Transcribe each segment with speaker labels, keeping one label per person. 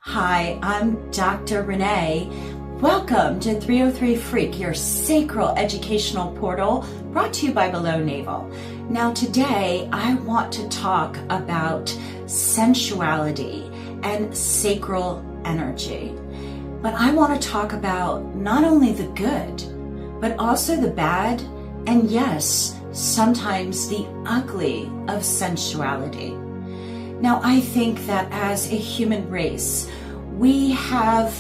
Speaker 1: Hi, I'm Dr. Renee. Welcome to 303 Freak, your sacral educational portal, brought to you by Below Navel. Now today I want to talk about sensuality and sacral energy. But I want to talk about not only the good, but also the bad, and yes, sometimes the ugly of sensuality. Now, I think that as a human race, we have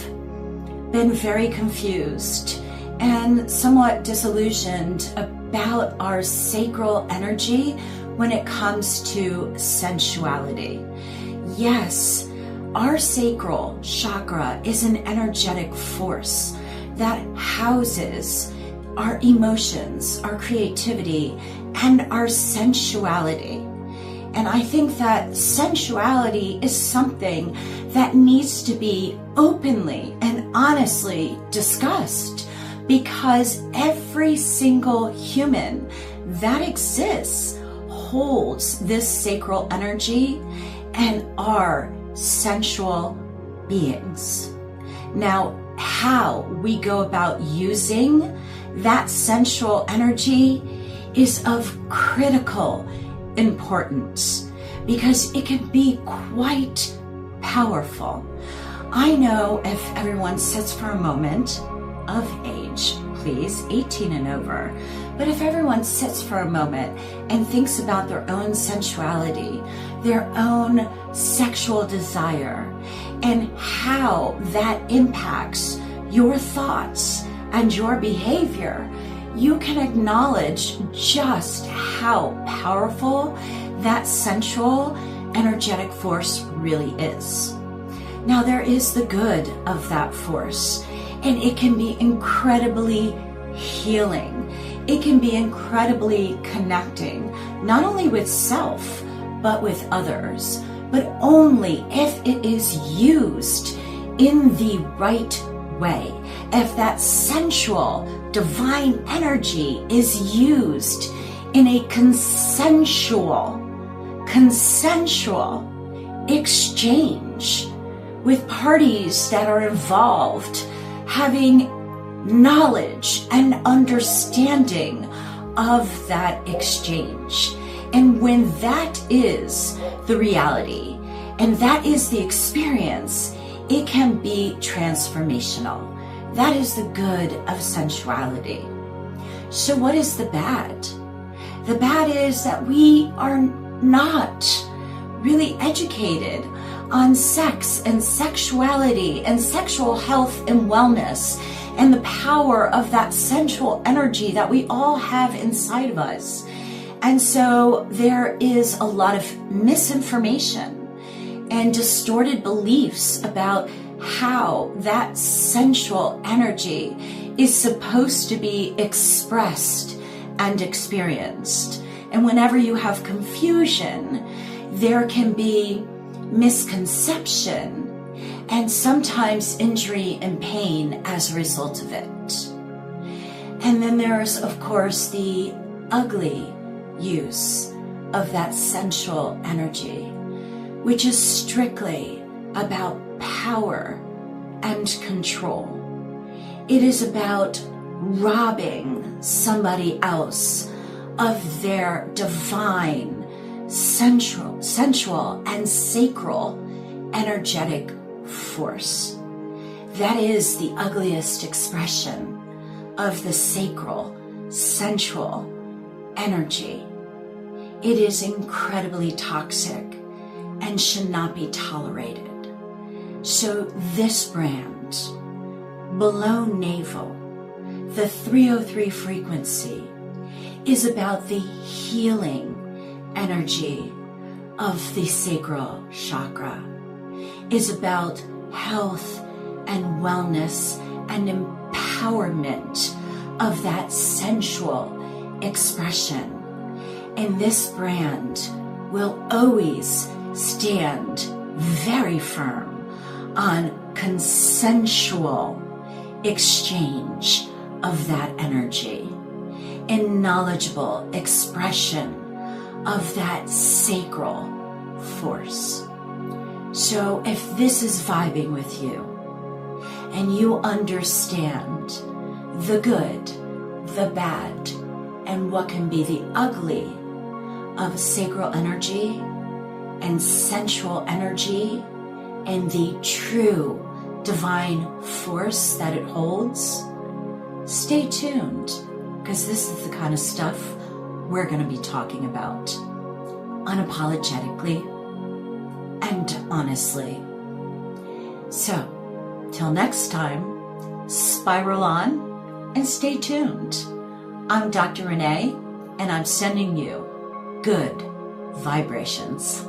Speaker 1: been very confused and somewhat disillusioned about our sacral energy when it comes to sensuality. Yes, our sacral chakra is an energetic force that houses our emotions, our creativity, and our sensuality. And I think that sensuality is something that needs to be openly and honestly discussed, because every single human that exists holds this sacral energy and are sensual beings. Now, how we go about using that sensual energy is of critical importance, because it can be quite powerful. I know if everyone sits for a moment of age, please, 18 and over, but if everyone sits for a moment and thinks about their own sensuality, their own sexual desire, and how that impacts your thoughts and your behavior, you can acknowledge just how powerful that sensual energetic force really is. Now, there is the good of that force, and it can be incredibly healing. It can be incredibly connecting, not only with self, but with others, but only if it is used in the right way. If that sensual, divine energy is used in a consensual exchange with parties that are involved having knowledge and understanding of that exchange. And when that is the reality and that is the experience, it can be transformational. That is the good of sensuality. So what is the bad? The bad is that we are not really educated on sex and sexuality and sexual health and wellness and the power of that sensual energy that we all have inside of us. And so there is a lot of misinformation and distorted beliefs about how that sensual energy is supposed to be expressed and experienced. And whenever you have confusion, there can be misconception and sometimes injury and pain as a result of it. And then there's, of course, the ugly use of that sensual energy, which is strictly about power and control. It is about robbing somebody else of their divine, sensual, and sacral energetic force. That is the ugliest expression of the sacral, sensual energy. It is incredibly toxic and should not be tolerated. So this brand, Below Navel, the 303 frequency, is about the healing energy of the sacral chakra, is about health and wellness and empowerment of that sensual expression. And this brand will always stand very firm on consensual exchange of that energy and knowledgeable expression of that sacral force. So if this is vibing with you and you understand the good, the bad, and what can be the ugly of sacral energy and sensual energy and the true divine force that it holds, stay tuned, because this is the kind of stuff we're going to be talking about unapologetically and honestly. So, till next time, spiral on and stay tuned. I'm Dr. Renee, and I'm sending you good vibrations.